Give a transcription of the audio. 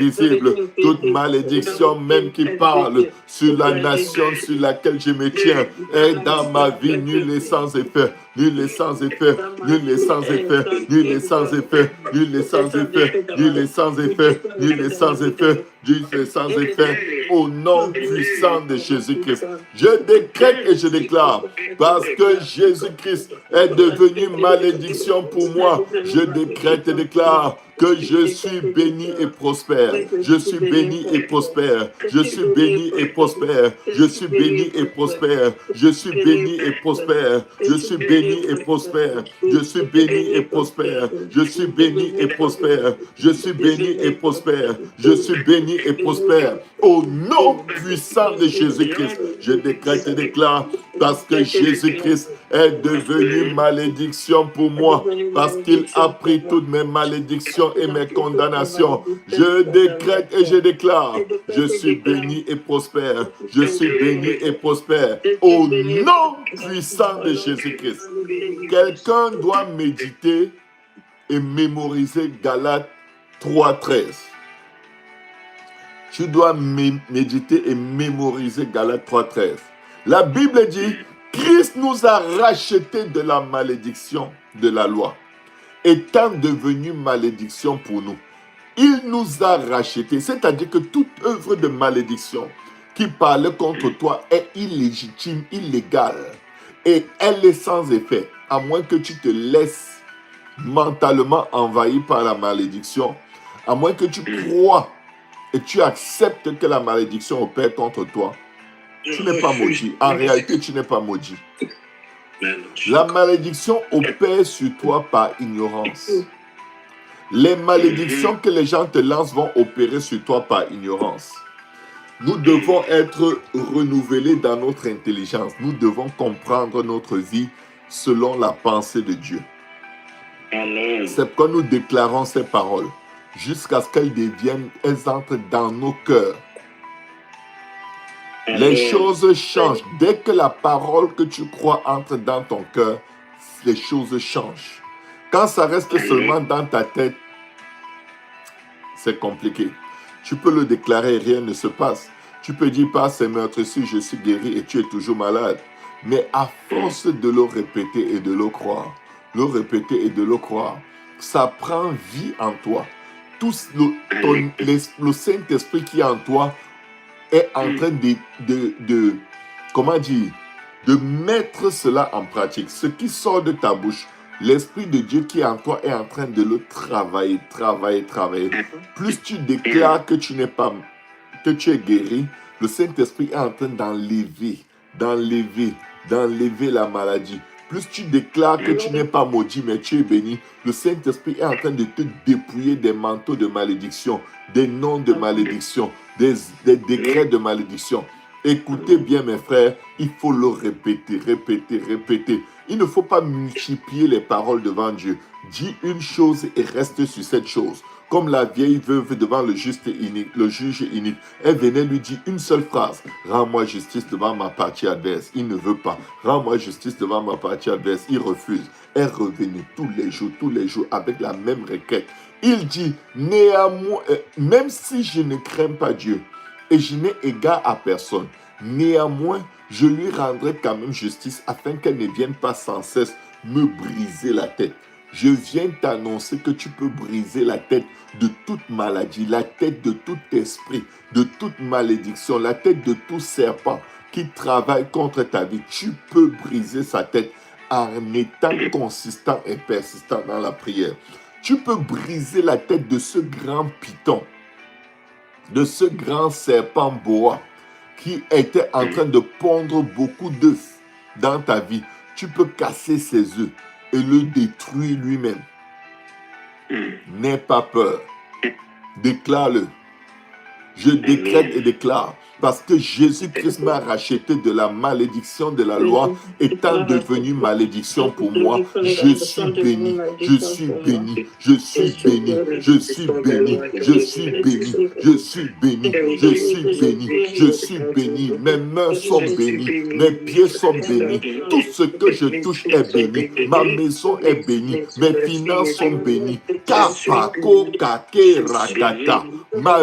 invisible, toute malédiction même qui parle sur la nation sur laquelle je me tiens, est dans ma vie nul et sans effet, nul et sans effet, nul et sans effet, nul et sans effet, nul et sans effet, nul et sans effet, nul et sans effet, nul et sans effet, au nom puissant de Jésus-Christ. Je décrète et je déclare, parce que Jésus-Christ est devenu malédiction pour moi, je décrète et déclare que je suis béni et prospère. Je suis béni et prospère. Je suis béni et prospère. Je suis béni et prospère. Je suis béni et prospère. Je suis béni et prospère. Je suis béni et prospère. Je suis béni et prospère. Je suis béni et prospère. Je suis béni et prospère. Au nom puissant de Jésus-Christ, je décrète et déclare, parce que Jésus-Christ est devenu malédiction pour moi, parce qu'il a pris toutes mes malédictions et mes condamnations. Je décrète et je déclare, je suis béni et prospère. Je suis béni et prospère. Au nom puissant de Jésus-Christ. Quelqu'un doit méditer et mémoriser Galates 3:13. Tu dois méditer et mémoriser Galates 3:13. La Bible dit, Christ nous a rachetés de la malédiction de la loi, étant devenu malédiction pour nous. Il nous a rachetés, c'est-à-dire que toute œuvre de malédiction qui parle contre toi est illégitime, illégale, et elle est sans effet, à moins que tu te laisses mentalement envahi par la malédiction, à moins que tu crois et tu acceptes que la malédiction opère contre toi. Tu n'es pas maudit. En réalité, tu n'es pas maudit. La malédiction opère sur toi par ignorance. Les malédictions que les gens te lancent vont opérer sur toi par ignorance. Nous devons être renouvelés dans notre intelligence. Nous devons comprendre notre vie selon la pensée de Dieu. C'est pourquoi nous déclarons ces paroles jusqu'à ce elles entrent dans nos cœurs. Les choses changent. Dès que la parole que tu crois entre dans ton cœur, les choses changent. Quand ça reste seulement dans ta tête, c'est compliqué. Tu peux le déclarer, rien ne se passe. Tu peux dire, par ces meurtres-ci, je suis guéri et tu es toujours malade. Mais à force de le répéter et de le croire, ça prend vie en toi. Tout le Saint-Esprit qui est en toi est en train de mettre cela en pratique. Ce qui sort de ta bouche, l'Esprit de Dieu qui est en toi est en train de le travailler. Plus tu déclares que tu es guéri, le Saint-Esprit est en train d'enlever la maladie. Plus tu déclares que tu n'es pas maudit, mais tu es béni, le Saint-Esprit est en train de te dépouiller des manteaux de malédiction, des noms de malédiction, des décrets de malédiction. Écoutez bien mes frères, il faut le répéter. Il ne faut pas multiplier les paroles devant Dieu. Dis une chose et reste sur cette chose. Comme la vieille veuve devant le juge inique. Elle venait lui dire une seule phrase. Rends-moi justice devant ma partie adverse. Il ne veut pas. Rends-moi justice devant ma partie adverse. Il refuse. Elle revenait tous les jours avec la même requête. Il dit, néanmoins, même si je ne crains pas Dieu et je n'ai égard à personne, néanmoins, je lui rendrai quand même justice afin qu'elle ne vienne pas sans cesse me briser la tête. Je viens t'annoncer que tu peux briser la tête de toute maladie, la tête de tout esprit, de toute malédiction, la tête de tout serpent qui travaille contre ta vie. Tu peux briser sa tête en étant consistant et persistant dans la prière. Tu peux briser la tête de ce grand python, de ce grand serpent boa qui était en train de pondre beaucoup d'œufs dans ta vie. Tu peux casser ses œufs et le détruire lui-même. N'aie pas peur. Déclare-le. Je décrète et déclare parce que Jésus-Christ m'a racheté de la malédiction de la loi, étant devenu malédiction pour moi. Je suis béni, je suis béni, je suis béni, je suis béni, je suis béni, je suis béni, je suis béni, je suis béni. Mes mains sont bénies, mes pieds sont bénis, tout ce que je touche est béni, ma maison est bénie, mes finances sont bénies. Kapako kake rakata, ma